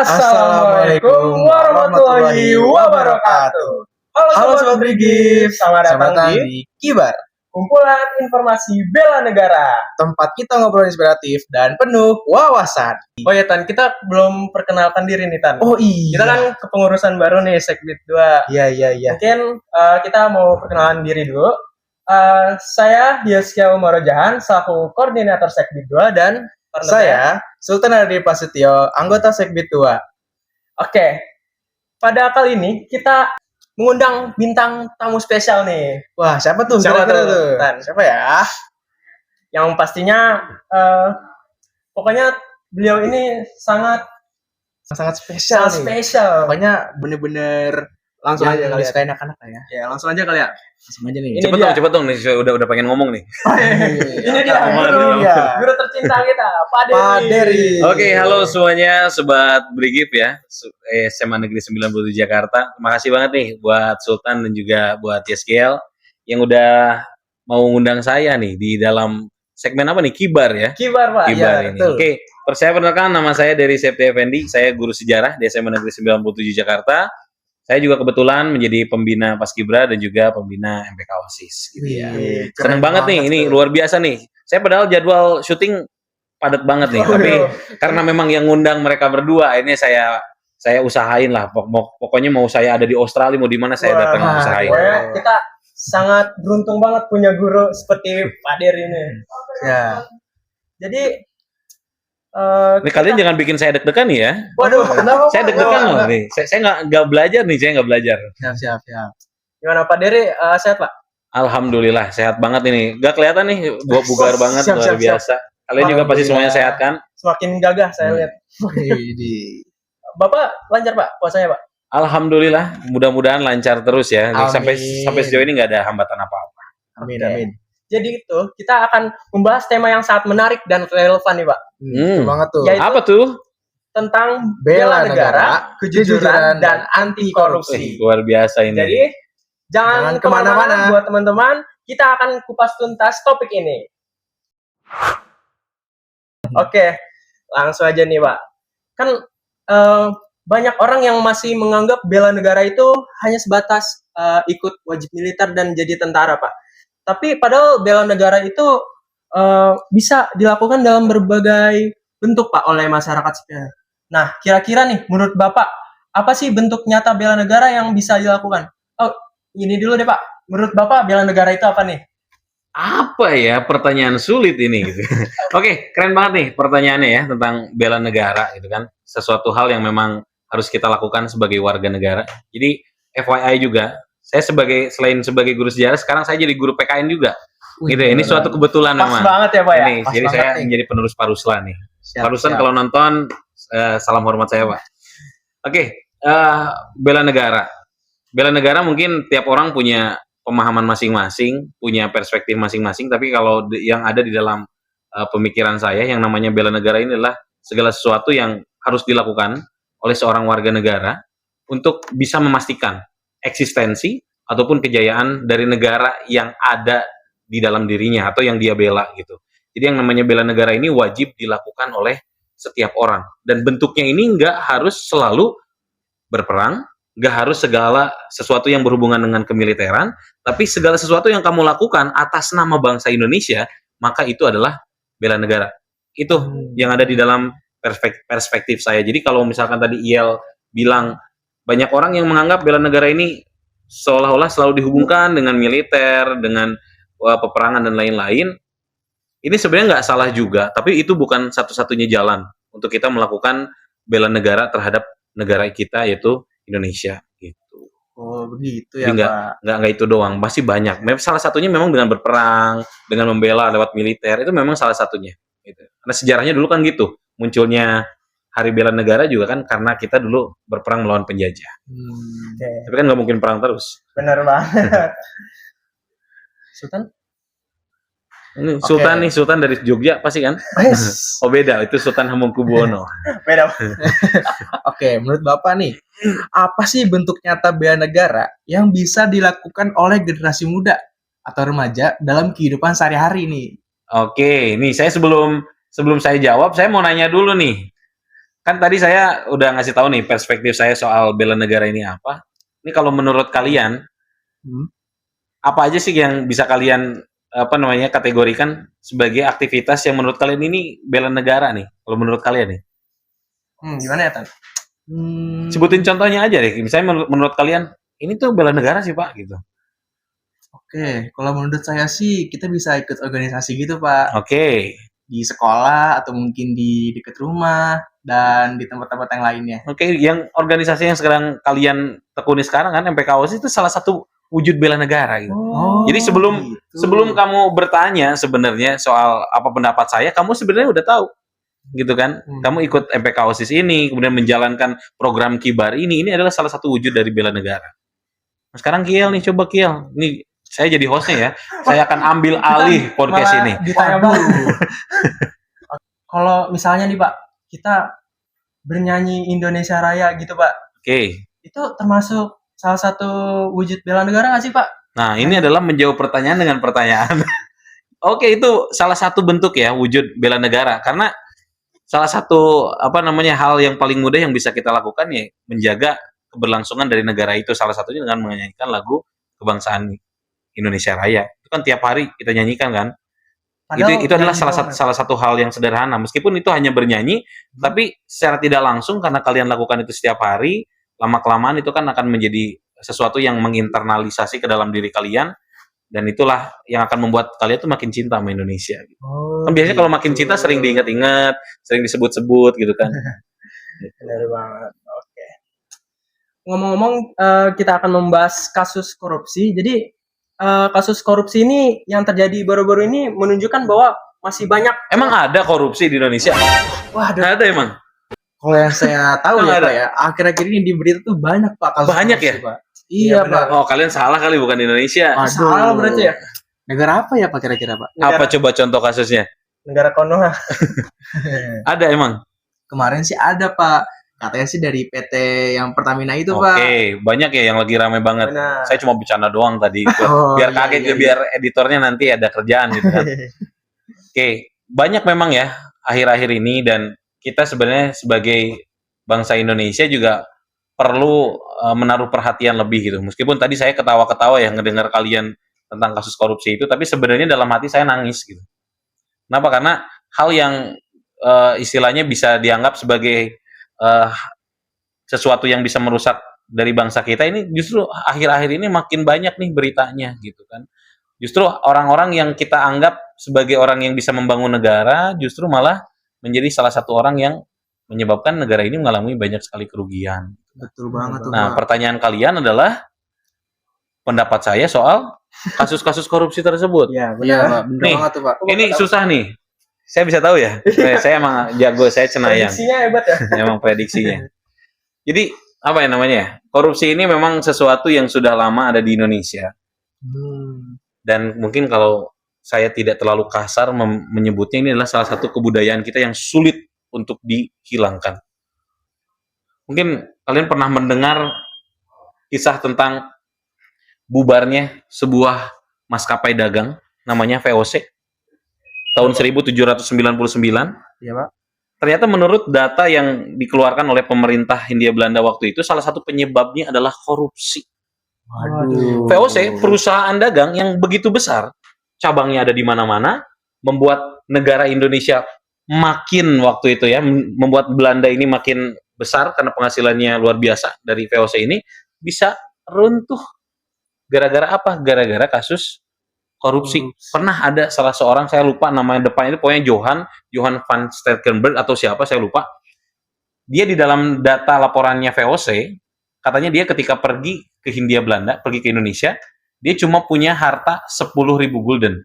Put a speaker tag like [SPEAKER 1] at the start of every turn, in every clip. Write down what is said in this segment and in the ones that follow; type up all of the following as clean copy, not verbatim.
[SPEAKER 1] Assalamualaikum warahmatullahi wabarakatuh. Halo Sobat Brigif, selamat datang di Kibar, kumpulan informasi bela negara. Tempat kita ngobrol inspiratif dan penuh wawasan. Oh ya Tan, kita belum perkenalkan diri nih Tan.
[SPEAKER 2] Oh iya.
[SPEAKER 1] Kita kan kepengurusan baru nih Sekbid 2.
[SPEAKER 2] Iya.
[SPEAKER 1] Mungkin kita mau perkenalan diri dulu. Saya Yoskia Umarojahan, selaku koordinator Sekbid 2 dan
[SPEAKER 2] saya Sultan Ardi Prasetyo, anggota Sekbid 2.
[SPEAKER 1] Oke, pada kali ini kita mengundang bintang tamu spesial nih.
[SPEAKER 2] Wah, siapa tuh?
[SPEAKER 1] Siapa tuh?
[SPEAKER 2] Siapa ya?
[SPEAKER 1] Yang pastinya, pokoknya beliau ini sangat
[SPEAKER 2] spesial nih.
[SPEAKER 1] Spesial.
[SPEAKER 2] Pokoknya bener-bener langsung aja kali suka anak-anak ya.
[SPEAKER 1] Ya, langsung aja kali ya.
[SPEAKER 2] Langsung aja nih.
[SPEAKER 3] Cepet dong nih, udah pengen ngomong nih.
[SPEAKER 1] Ini dia guru tercinta kita, Pak Dery.
[SPEAKER 3] Oke, halo semuanya sobat Brigif ya. SMA Negeri 97 Jakarta. Terima kasih banget nih buat Sultan dan juga buat YSGL yang udah mau ngundang saya nih di dalam segmen apa nih? Kibar ya.
[SPEAKER 1] Kibar, Pak.
[SPEAKER 3] Kibar
[SPEAKER 1] ya,
[SPEAKER 3] ini.
[SPEAKER 1] Betul.
[SPEAKER 3] Oke, saya perkenalkan nama saya Dery Septi Effendi. Saya guru sejarah di SMA Negeri 97 Jakarta. Saya juga kebetulan menjadi pembina Paskibra dan juga pembina MPK OSIS gitu ya. Seneng banget nih, ini luar biasa nih. Saya padahal jadwal syuting padat banget nih, tapi karena memang yang ngundang mereka berdua, ini saya usahain lah. Pokoknya mau saya ada di Australia, mau di mana saya datang usahain.
[SPEAKER 1] Kita sangat beruntung banget punya guru seperti Pak Dery ini.
[SPEAKER 2] Ya.
[SPEAKER 1] Jadi
[SPEAKER 3] ini kalian jangan bikin saya deg-degan nih ya.
[SPEAKER 1] Waduh, kenapa?
[SPEAKER 3] Saya deg-degan loh nih. Saya nggak belajar nih, saya nggak belajar.
[SPEAKER 2] Siap.
[SPEAKER 1] Gimana Pak Dery, sehat Pak?
[SPEAKER 3] Alhamdulillah sehat banget ini. Gak kelihatan nih, bugar banget luar biasa. Kalian juga pasti semuanya sehat kan?
[SPEAKER 1] Semakin gagah saya lihat. Bapak lancar Pak puasanya Pak?
[SPEAKER 3] Alhamdulillah, mudah-mudahan lancar terus ya. Sampai sejauh ini nggak ada hambatan apa-apa.
[SPEAKER 2] Amin.
[SPEAKER 1] Jadi itu kita akan membahas tema yang sangat menarik dan relevan nih Pak.
[SPEAKER 2] Betul banget tuh.
[SPEAKER 1] Yaitu
[SPEAKER 3] apa tuh?
[SPEAKER 1] Tentang bela negara, kejujuran dan anti korupsi.
[SPEAKER 3] Luar biasa ini.
[SPEAKER 1] Jadi jangan kemana-mana buat teman-teman. Kita akan kupas tuntas topik ini. Oke, langsung aja nih Pak. Kan banyak orang yang masih menganggap bela negara itu hanya sebatas ikut wajib militer dan jadi tentara Pak. Tapi padahal bela negara itu bisa dilakukan dalam berbagai bentuk Pak oleh masyarakat sipil. Nah, kira-kira nih menurut Bapak, apa sih bentuk nyata bela negara yang bisa dilakukan? Oh, ini dulu deh Pak. Menurut Bapak bela negara itu apa nih?
[SPEAKER 3] Apa ya, pertanyaan sulit ini gitu. Oke, keren banget nih pertanyaannya ya tentang bela negara gitu kan. Sesuatu hal yang memang harus kita lakukan sebagai warga negara. Jadi FYI juga, saya selain sebagai guru sejarah, sekarang saya jadi guru PKN juga. Gitu ya. Ini suatu kebetulan
[SPEAKER 1] Pas
[SPEAKER 3] memang.
[SPEAKER 1] banget ya Pak ya.
[SPEAKER 3] Ini, jadi saya menjadi penerus Parusla nih. Parusla kalau nonton, salam hormat saya Pak. Oke, bela negara. Bela negara mungkin tiap orang punya pemahaman masing-masing, punya perspektif masing-masing. Tapi kalau yang ada di dalam pemikiran saya, yang namanya bela negara ini adalah segala sesuatu yang harus dilakukan oleh seorang warga negara untuk bisa memastikan eksistensi ataupun kejayaan dari negara yang ada di dalam dirinya atau yang dia bela gitu. Jadi yang namanya bela negara ini wajib dilakukan oleh setiap orang, dan bentuknya ini nggak harus selalu berperang, nggak harus segala sesuatu yang berhubungan dengan kemiliteran, tapi segala sesuatu yang kamu lakukan atas nama bangsa Indonesia, maka itu adalah bela negara. Itu yang ada di dalam perspektif saya. Jadi kalau misalkan tadi IEL bilang banyak orang yang menganggap bela negara ini seolah-olah selalu dihubungkan dengan militer, dengan peperangan dan lain-lain. Ini sebenarnya nggak salah juga, tapi itu bukan satu-satunya jalan untuk kita melakukan bela negara terhadap negara kita, yaitu Indonesia gitu.
[SPEAKER 2] Oh begitu ya
[SPEAKER 3] Jadi
[SPEAKER 2] Pak.
[SPEAKER 3] Nggak itu doang, pasti banyak. Salah satunya memang dengan berperang, dengan membela lewat militer, itu memang salah satunya. Gitu. Karena sejarahnya dulu kan gitu, munculnya Hari Bela Negara juga kan karena kita dulu berperang melawan penjajah. Tapi kan nggak mungkin perang terus.
[SPEAKER 1] Benar banget. Sultan?
[SPEAKER 3] Ini Sultan nih, Sultan dari Jogja pasti kan? Oh beda, itu Sultan Hamengkubuwono.
[SPEAKER 1] Beda.
[SPEAKER 2] Oke, menurut Bapak nih, apa sih bentuk nyata bela negara yang bisa dilakukan oleh generasi muda atau remaja dalam kehidupan sehari-hari nih?
[SPEAKER 3] Oke, nih saya sebelum saya jawab, saya mau nanya dulu nih. kan tadi saya udah ngasih tahu nih perspektif saya soal bela negara ini apa. Ini kalau menurut kalian,
[SPEAKER 2] Hmm.
[SPEAKER 3] apa aja sih yang bisa kalian apa namanya kategorikan sebagai aktivitas yang menurut kalian ini bela negara nih? Kalau menurut kalian nih,
[SPEAKER 1] Gimana ya, Tan?
[SPEAKER 3] sebutin contohnya aja deh. Misalnya menurut kalian ini tuh bela negara sih Pak gitu.
[SPEAKER 2] Oke, kalau menurut saya sih kita bisa ikut organisasi gitu, Pak.
[SPEAKER 3] Oke,
[SPEAKER 2] Di sekolah atau mungkin di dekat rumah dan di tempat-tempat yang lainnya.
[SPEAKER 3] oke. Yang organisasi yang sekarang kalian tekuni sekarang kan MPKOS itu salah satu wujud bela negara gitu.
[SPEAKER 2] Oh,
[SPEAKER 3] Jadi sebelum kamu bertanya sebenarnya soal apa pendapat saya, kamu sebenarnya udah tahu gitu kan. Kamu ikut MPK OSIS ini, kemudian menjalankan program Kibar ini adalah salah satu wujud dari bela negara. Nah, sekarang Kiel nih, coba Kiel. Ini saya jadi hostnya ya. Saya akan ambil alih podcast
[SPEAKER 1] Malah
[SPEAKER 3] ini.
[SPEAKER 1] ditanya dulu. Kalau misalnya nih Pak, kita bernyanyi Indonesia Raya gitu Pak,
[SPEAKER 3] Oke.
[SPEAKER 1] itu termasuk salah satu wujud bela negara nggak sih Pak?
[SPEAKER 3] Nah, ini adalah menjawab pertanyaan dengan pertanyaan. Oke, itu salah satu bentuk ya wujud bela negara karena salah satu apa namanya hal yang paling mudah yang bisa kita lakukan ya menjaga keberlangsungan dari negara itu, salah satunya dengan menyanyikan lagu kebangsaan Indonesia Raya. Itu kan tiap hari kita nyanyikan kan.
[SPEAKER 1] Padahal
[SPEAKER 3] Itu adalah
[SPEAKER 1] nyanyi doang, ya,
[SPEAKER 3] salah satu hal yang sederhana. Meskipun itu hanya bernyanyi, tapi secara tidak langsung karena kalian lakukan itu setiap hari, lama-kelamaan itu kan akan menjadi sesuatu yang menginternalisasi ke dalam diri kalian dan itulah yang akan membuat kalian tuh makin cinta sama Indonesia.
[SPEAKER 1] Oh,
[SPEAKER 3] Kan biasanya kalau makin
[SPEAKER 1] gitu.
[SPEAKER 3] cinta sering diingat-ingat, sering disebut-sebut gitu kan.
[SPEAKER 1] Benar banget. Oke. Ngomong-ngomong, kita akan membahas kasus korupsi. Jadi kasus korupsi ini yang terjadi baru-baru ini menunjukkan bahwa masih banyak.
[SPEAKER 3] Emang ada korupsi di Indonesia?
[SPEAKER 1] Waduh,
[SPEAKER 3] Ada emang.
[SPEAKER 2] kalau yang saya tahu
[SPEAKER 3] Emang
[SPEAKER 2] ya,
[SPEAKER 3] ada?
[SPEAKER 2] Pak ya, akhir-akhir ini di berita tuh banyak Pak kasus
[SPEAKER 3] Banyak
[SPEAKER 2] korupsi,
[SPEAKER 3] ya?
[SPEAKER 2] Pak.
[SPEAKER 1] Iya,
[SPEAKER 2] Iya,
[SPEAKER 1] benar.
[SPEAKER 2] Pak.
[SPEAKER 3] Oh, kalian salah kali bukan di Indonesia.
[SPEAKER 2] Aduh.
[SPEAKER 1] Salah berarti ya?
[SPEAKER 2] Negara apa ya Pak kira-kira, Pak?
[SPEAKER 3] Apa coba contoh kasusnya?
[SPEAKER 1] Negara Konoha.
[SPEAKER 3] Ada emang.
[SPEAKER 2] Kemarin sih ada Pak. Katanya sih dari PT yang Pertamina itu,
[SPEAKER 3] Oke,
[SPEAKER 2] Pak.
[SPEAKER 3] banyak ya yang lagi rame banget.
[SPEAKER 1] Benar.
[SPEAKER 3] Saya cuma bercanda doang tadi.
[SPEAKER 2] Oh,
[SPEAKER 3] Biar
[SPEAKER 2] iya,
[SPEAKER 3] kaget
[SPEAKER 2] iya,
[SPEAKER 3] biar editornya nanti ada kerjaan gitu kan. Oke, banyak memang ya akhir-akhir ini dan kita sebenarnya sebagai bangsa Indonesia juga perlu menaruh perhatian lebih gitu. Meskipun tadi saya ketawa-ketawa ya ngedengar kalian tentang kasus korupsi itu, tapi sebenarnya dalam hati saya nangis gitu. Kenapa? Karena hal yang istilahnya bisa dianggap sebagai sesuatu yang bisa merusak dari bangsa kita ini justru akhir-akhir ini makin banyak nih beritanya gitu kan. Justru orang-orang yang kita anggap sebagai orang yang bisa membangun negara justru malah menjadi salah satu orang yang menyebabkan negara ini mengalami banyak sekali kerugian.
[SPEAKER 2] Betul banget tuh,
[SPEAKER 3] Nah,
[SPEAKER 2] Pak.
[SPEAKER 3] pertanyaan kalian adalah pendapat saya soal kasus-kasus korupsi tersebut.
[SPEAKER 1] Iya,
[SPEAKER 2] Iya,
[SPEAKER 1] benar.
[SPEAKER 2] Pak. Bener
[SPEAKER 3] Nih,
[SPEAKER 2] banget tuh, Pak.
[SPEAKER 3] Ini susah nih. Saya bisa tahu ya. Saya emang jago, saya cenayang.
[SPEAKER 1] Prediksinya hebat ya.
[SPEAKER 3] Emang prediksinya. Jadi apa ya namanya? Korupsi ini memang sesuatu yang sudah lama ada di Indonesia dan mungkin kalau saya tidak terlalu kasar menyebutnya ini adalah salah satu kebudayaan kita yang sulit untuk dihilangkan. Mungkin kalian pernah mendengar kisah tentang bubarnya sebuah maskapai dagang namanya VOC tahun 1799.
[SPEAKER 2] Iya, Pak.
[SPEAKER 3] Ternyata menurut data yang dikeluarkan oleh pemerintah Hindia Belanda waktu itu, salah satu penyebabnya adalah korupsi.
[SPEAKER 2] Waduh.
[SPEAKER 3] VOC, perusahaan dagang yang begitu besar, cabangnya ada di mana-mana, membuat negara Indonesia makin waktu itu ya, membuat Belanda ini makin besar karena penghasilannya luar biasa dari VOC ini, bisa runtuh. Gara-gara apa? Gara-gara kasus korupsi. Pernah ada salah seorang, saya lupa namanya depannya itu, pokoknya Johan van Sterkenberg atau siapa, saya lupa. Dia di dalam data laporannya VOC, katanya dia ketika pergi ke Hindia Belanda, pergi ke Indonesia, dia cuma punya harta 10.000 gulden.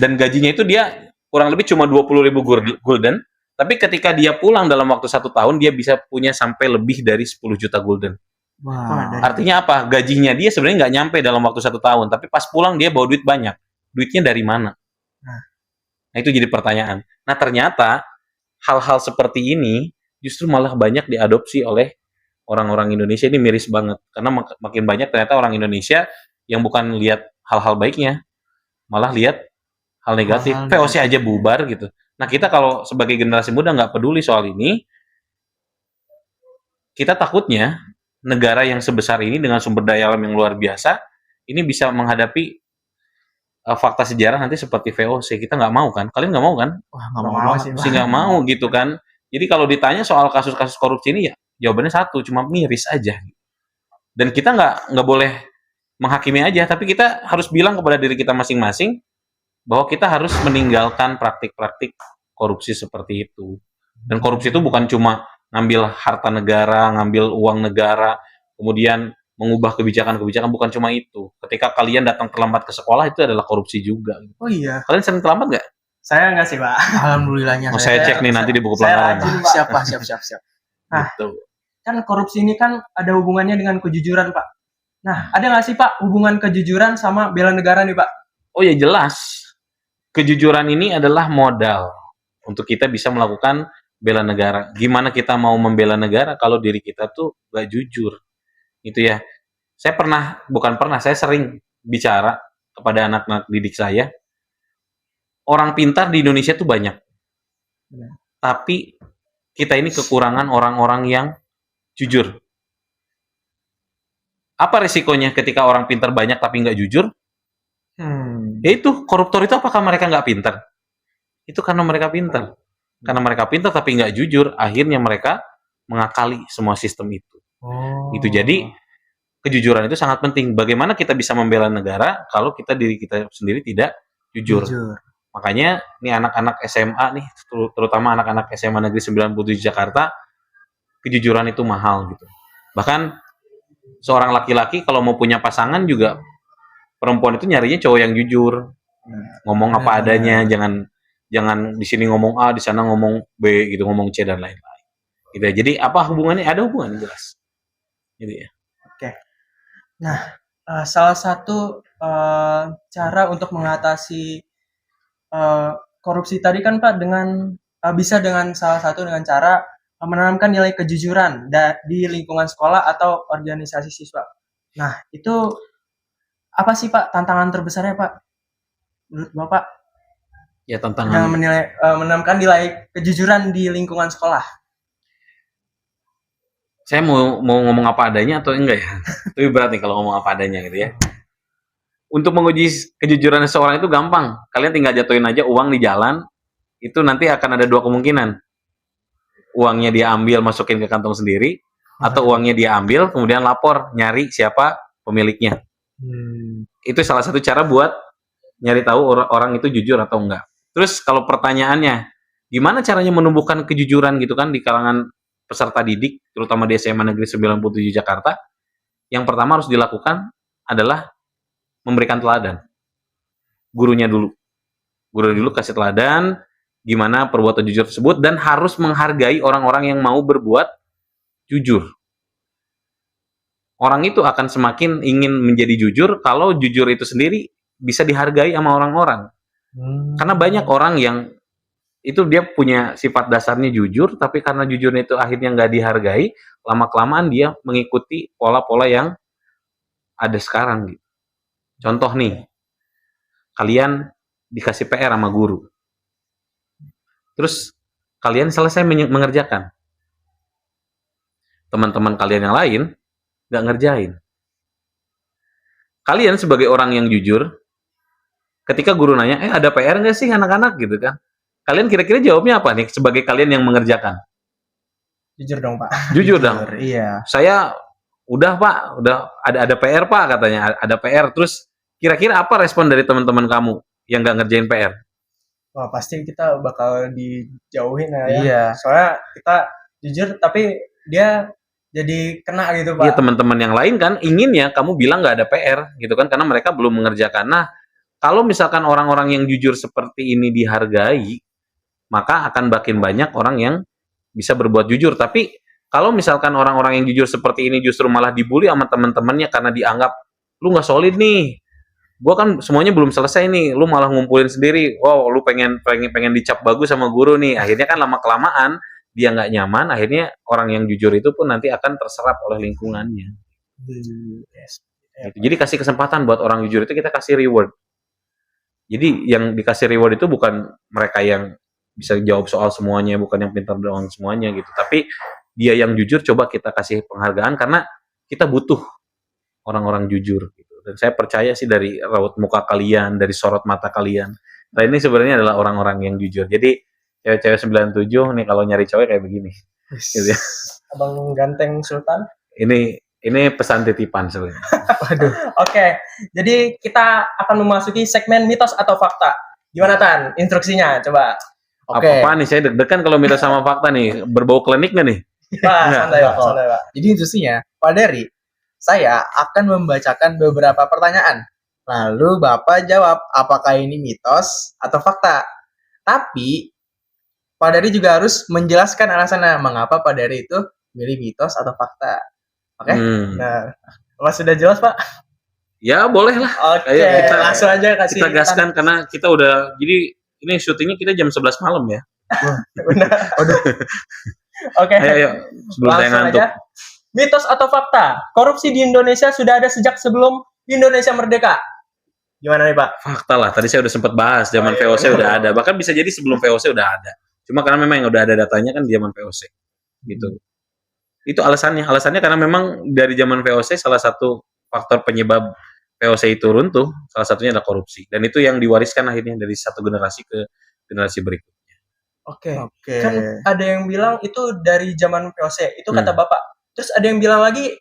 [SPEAKER 3] Dan gajinya itu dia kurang lebih cuma 20.000 gulden, tapi ketika dia pulang dalam waktu 1 tahun, dia bisa punya sampai lebih dari 10 juta gulden.
[SPEAKER 2] Wah.
[SPEAKER 3] Artinya apa? Gajinya dia sebenarnya nggak nyampe dalam waktu 1 tahun, tapi pas pulang dia bawa duit banyak. Duitnya dari mana? Nah, itu jadi pertanyaan. Nah, ternyata hal-hal seperti ini justru malah banyak diadopsi oleh orang-orang Indonesia. Ini miris banget. Karena makin banyak ternyata orang Indonesia yang bukan lihat hal-hal baiknya, malah lihat hal negatif. VOC aja bubar gitu. Nah, kita kalau sebagai generasi muda nggak peduli soal ini, kita takutnya negara yang sebesar ini dengan sumber daya alam yang luar biasa ini bisa menghadapi fakta sejarah nanti seperti VOC. Kita nggak mau kan? Kalian nggak mau kan?
[SPEAKER 2] Wah, nggak
[SPEAKER 1] Nggak
[SPEAKER 2] mau
[SPEAKER 1] mau
[SPEAKER 2] banget
[SPEAKER 1] sih,
[SPEAKER 2] sih.
[SPEAKER 3] Mesti nggak mau gitu kan. Jadi kalau ditanya soal kasus-kasus korupsi ini ya jawabannya satu, cuma miris aja. Dan kita nggak boleh menghakimi aja, tapi kita harus bilang kepada diri kita masing-masing bahwa kita harus meninggalkan praktik-praktik korupsi seperti itu. Dan korupsi itu bukan cuma ngambil harta negara, ngambil uang negara, kemudian mengubah kebijakan-kebijakan, bukan cuma itu. Ketika kalian datang terlambat ke sekolah itu adalah korupsi juga.
[SPEAKER 1] Oh iya,
[SPEAKER 3] Kalian sering terlambat nggak?
[SPEAKER 1] saya nggak sih Pak.
[SPEAKER 2] Alhamdulillahnya
[SPEAKER 3] Mau saya cek nih nanti di buku
[SPEAKER 1] Saya
[SPEAKER 3] pelanggaran.
[SPEAKER 1] rajin, Pak.
[SPEAKER 2] Siap, Pak. Siap.
[SPEAKER 1] Nah,
[SPEAKER 3] Gitu.
[SPEAKER 1] kan korupsi ini kan ada hubungannya dengan kejujuran Pak. Nah, ada nggak sih Pak hubungan kejujuran sama bela negara nih Pak?
[SPEAKER 3] Oh ya jelas, kejujuran ini adalah modal untuk kita bisa melakukan bela negara. Gimana kita mau membela negara kalau diri kita tuh gak jujur? Itu ya. Saya sering bicara kepada anak-anak didik saya, orang pintar di Indonesia tuh banyak. Tapi kita ini kekurangan orang-orang yang jujur. Apa resikonya ketika orang pintar banyak tapi nggak jujur? Ya itu, koruptor itu apakah mereka nggak pintar? Itu karena mereka pintar. Karena mereka pintar tapi nggak jujur, akhirnya mereka mengakali semua sistem itu. Itu jadi kejujuran itu sangat penting. Bagaimana kita bisa membela negara kalau diri kita sendiri tidak jujur. Makanya nih anak-anak SMA nih, terutama anak-anak SMA Negeri 97 Jakarta, kejujuran itu mahal gitu. Bahkan seorang laki-laki kalau mau punya pasangan juga, perempuan itu nyarinya cowok yang jujur, ngomong apa adanya, jangan di sini ngomong A, di sana ngomong B gitu, ngomong C dan lain-lain. Gitu ya. Jadi apa hubungannya? Ada hubungan jelas. Gitu ya.
[SPEAKER 1] Oke. Nah, salah satu cara untuk mengatasi korupsi tadi kan Pak bisa dengan salah satu dengan cara menanamkan nilai kejujuran di lingkungan sekolah atau organisasi siswa. Nah, itu apa sih Pak tantangan terbesarnya Pak menurut Bapak
[SPEAKER 3] Ya
[SPEAKER 1] dalam
[SPEAKER 3] tantangan.
[SPEAKER 1] menanamkan nilai kejujuran di lingkungan sekolah?
[SPEAKER 3] Saya mau ngomong apa adanya atau enggak ya? Lebih berat nih kalau ngomong apa adanya gitu ya. Untuk menguji kejujuran seseorang itu gampang. Kalian tinggal jatuhin aja uang di jalan, itu nanti akan ada dua kemungkinan. Uangnya dia ambil, masukin ke kantong sendiri, atau uangnya dia ambil, kemudian lapor, nyari siapa pemiliknya. Itu salah satu cara buat nyari tahu orang itu jujur atau enggak. Terus kalau pertanyaannya, gimana caranya menumbuhkan kejujuran gitu kan di kalangan peserta didik, terutama di SMA Negeri 97 Jakarta? Yang pertama harus dilakukan adalah memberikan teladan. Gurunya dulu kasih teladan gimana perbuatan jujur tersebut, dan harus menghargai orang-orang yang mau berbuat jujur. Orang itu akan semakin ingin menjadi jujur kalau jujur itu sendiri bisa dihargai sama orang-orang. Karena banyak orang yang itu dia punya sifat dasarnya jujur, tapi karena jujurnya itu akhirnya nggak dihargai, lama-kelamaan dia mengikuti pola-pola yang ada sekarang gitu. Contoh nih, kalian dikasih PR sama guru. Terus kalian selesai mengerjakan. Teman-teman kalian yang lain nggak ngerjain. Kalian sebagai orang yang jujur, ketika guru nanya, ada PR nggak sih anak-anak gitu kan? Kalian kira-kira jawabnya apa nih sebagai kalian yang mengerjakan?
[SPEAKER 1] Jujur dong Pak.
[SPEAKER 3] Jujur dong.
[SPEAKER 2] Iya.
[SPEAKER 3] Saya udah Pak, udah ada PR Pak katanya, ada PR. Terus kira-kira apa respon dari teman-teman kamu yang nggak ngerjain PR?
[SPEAKER 1] Wah, pasti kita bakal dijauhin ya.
[SPEAKER 2] Iya.
[SPEAKER 1] Soalnya kita jujur tapi dia jadi kena gitu Pak.
[SPEAKER 3] Iya, teman-teman yang lain kan inginnya kamu bilang nggak ada PR gitu kan, karena mereka belum mengerjakan. Nah, kalau misalkan orang-orang yang jujur seperti ini dihargai, maka akan makin banyak orang yang bisa berbuat jujur. Tapi kalau misalkan orang-orang yang jujur seperti ini justru malah dibully sama teman-temannya karena dianggap lu nggak solid nih, gua kan semuanya belum selesai nih, lu malah ngumpulin sendiri, wow lu pengen dicap bagus sama guru nih, akhirnya kan lama kelamaan dia nggak nyaman, akhirnya orang yang jujur itu pun nanti akan terserap oleh lingkungannya.
[SPEAKER 1] Yes.
[SPEAKER 3] Gitu. Jadi kasih kesempatan buat orang jujur itu, kita kasih reward. Jadi yang dikasih reward itu bukan mereka yang bisa jawab soal semuanya, bukan yang pintar doang semuanya gitu, tapi dia yang jujur, coba kita kasih penghargaan karena kita butuh orang-orang jujur gitu. Dan saya percaya sih dari raut muka kalian, dari sorot mata kalian. Nah, ini sebenarnya adalah orang-orang yang jujur. Jadi cewek-cewek 97 nih kalau nyari cewek kayak begini. Gitu ya.
[SPEAKER 1] Abang ganteng Sultan.
[SPEAKER 3] Ini pesan titipan sebenarnya.
[SPEAKER 1] Waduh. Oke, jadi kita akan memasuki segmen mitos atau fakta. Gimana Tan? Instruksinya coba.
[SPEAKER 3] Apa nih, saya deg-degan kalau mitos sama fakta nih. Berbau klinik nggak nih?
[SPEAKER 1] Pak,
[SPEAKER 3] Nggak.
[SPEAKER 1] santai Pak, santai Pak.
[SPEAKER 2] Jadi instruksinya, Pak Dery, saya akan membacakan beberapa pertanyaan. Lalu Bapak jawab apakah ini mitos atau fakta. Tapi Pak Dery juga harus menjelaskan alasannya mengapa Pak Dery itu milih mitos atau fakta. Oke?
[SPEAKER 1] Nah, Mas sudah jelas Pak?
[SPEAKER 3] Ya boleh lah.
[SPEAKER 1] Oke,
[SPEAKER 3] Ayo, kita-
[SPEAKER 1] langsung aja kasih.
[SPEAKER 3] Kita gaskan karena kita udah, jadi ini syutingnya kita jam 11 malam ya.
[SPEAKER 1] Benar. Oke.
[SPEAKER 3] Ayo, sebelum saya
[SPEAKER 1] Langsung
[SPEAKER 3] ngantuk.
[SPEAKER 1] aja. Mitos atau fakta? Korupsi di Indonesia sudah ada sejak sebelum Indonesia merdeka. Gimana nih Pak?
[SPEAKER 3] Fakta lah, tadi saya udah sempat bahas, zaman
[SPEAKER 1] Oh, iya.
[SPEAKER 3] VOC udah ada. Bahkan bisa jadi sebelum VOC udah ada. Cuma karena memang yang udah ada datanya kan di zaman VOC. Gitu. Itu alasannya. Alasannya karena memang dari zaman VOC salah satu faktor penyebab VOC itu runtuh, salah satunya adalah korupsi. Dan itu yang diwariskan akhirnya dari satu generasi ke generasi berikutnya.
[SPEAKER 1] Oke.
[SPEAKER 2] Oke.
[SPEAKER 1] Kan ada yang bilang itu dari zaman VOC, itu kata
[SPEAKER 3] Hmm.
[SPEAKER 1] Bapak. Terus ada yang bilang lagi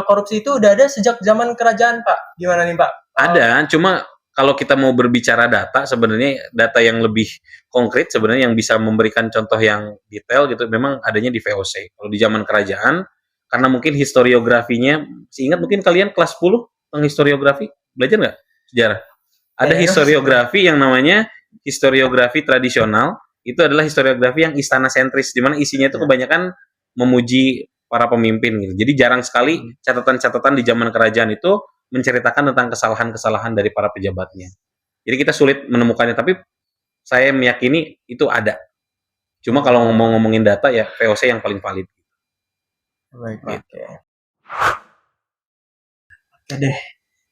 [SPEAKER 1] korupsi itu udah ada sejak zaman kerajaan Pak. Gimana nih Pak?
[SPEAKER 3] Ada, cuma kalau kita mau berbicara data, sebenarnya data yang lebih konkret sebenarnya yang bisa memberikan contoh yang detail gitu, memang adanya di VOC. Kalau di zaman kerajaan, karena mungkin historiografinya, masih ingat mungkin kalian kelas 10 tentang historiografi? Belajar nggak sejarah? Ada
[SPEAKER 1] Ya,
[SPEAKER 3] historiografi yang namanya historiografi tradisional, itu adalah historiografi yang istana sentris, di mana isinya itu
[SPEAKER 2] Ya.
[SPEAKER 3] kebanyakan memuji para pemimpin gitu. Jadi jarang sekali catatan-catatan di zaman kerajaan itu menceritakan tentang kesalahan-kesalahan dari para pejabatnya. Jadi kita sulit menemukannya, tapi saya meyakini itu ada. Cuma kalau ngomongin data ya VOC yang paling valid.
[SPEAKER 2] Baik, Pak.
[SPEAKER 1] Oke. Oke deh.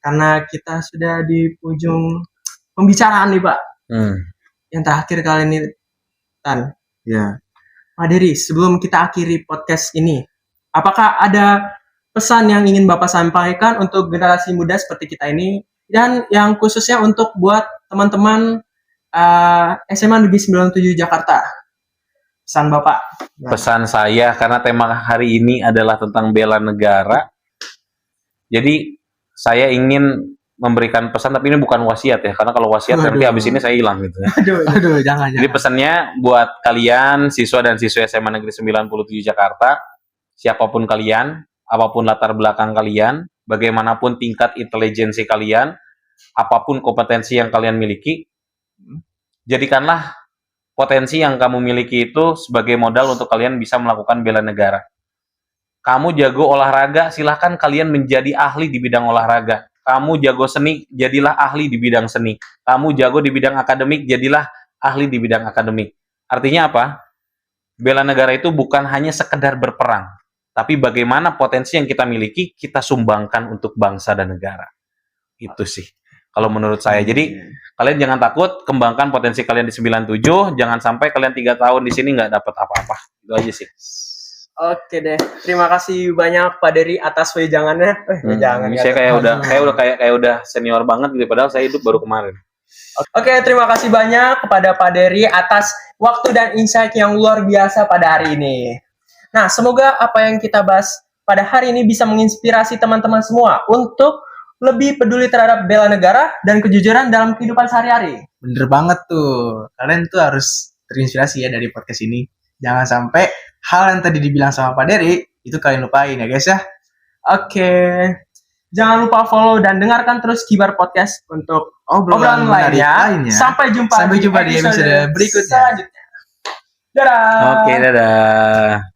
[SPEAKER 1] Karena kita sudah di ujung pembicaraan nih Pak. Yang terakhir kali ini Tan.
[SPEAKER 2] Ya.
[SPEAKER 1] Pak Dery, sebelum kita akhiri podcast ini, apakah ada pesan yang ingin Bapak sampaikan untuk generasi muda seperti kita ini dan yang khususnya untuk buat teman-teman SMA Negeri 97 Jakarta? Pesan Bapak.
[SPEAKER 3] Pesan saya, karena tema hari ini adalah tentang bela negara, jadi saya ingin memberikan pesan, tapi ini bukan wasiat ya, karena kalau wasiat nanti
[SPEAKER 2] Waduh.
[SPEAKER 3] habis ini saya hilang gitu ya.
[SPEAKER 2] Aduh, jangan.
[SPEAKER 3] Jadi pesannya buat kalian siswa dan siswa SMA Negeri 97 Jakarta, siapapun kalian, apapun latar belakang kalian, bagaimanapun tingkat intelijensi kalian, apapun kompetensi yang kalian miliki, jadikanlah potensi yang kamu miliki itu sebagai modal untuk kalian bisa melakukan bela negara. Kamu jago olahraga, silahkan kalian menjadi ahli di bidang olahraga. Kamu jago seni, jadilah ahli di bidang seni. Kamu jago di bidang akademik, jadilah ahli di bidang akademik. Artinya apa? Bela negara itu bukan hanya sekedar berperang, tapi bagaimana potensi yang kita miliki, kita sumbangkan untuk bangsa dan negara. Itu sih, kalau menurut saya. Jadi, kalian jangan takut, kembangkan potensi kalian di 97, jangan sampai kalian 3 tahun di sini nggak dapat apa-apa. Itu aja sih.
[SPEAKER 1] Oke deh, terima kasih banyak Pak Dery atas wejangannya. Wejangan.
[SPEAKER 3] Ini saya kayak udah senior banget gitu, padahal saya hidup baru kemarin.
[SPEAKER 1] Oke, terima kasih banyak kepada Pak Dery atas waktu dan insight yang luar biasa pada hari ini. Nah, semoga apa yang kita bahas pada hari ini bisa menginspirasi teman-teman semua untuk lebih peduli terhadap bela negara dan kejujuran dalam kehidupan sehari-hari.
[SPEAKER 2] Bener banget tuh. Kalian tuh harus terinspirasi ya dari podcast ini. Jangan sampai hal yang tadi dibilang sama Pak Dery itu kalian lupain ya guys ya.
[SPEAKER 1] Oke. Jangan lupa follow dan dengarkan terus Kibar Podcast untuk obrolan
[SPEAKER 2] menarik
[SPEAKER 1] lainnya. Sampai jumpa
[SPEAKER 2] Sampai jumpa di episode berikutnya.
[SPEAKER 1] selanjutnya. Dadah.
[SPEAKER 3] Oke, dadah.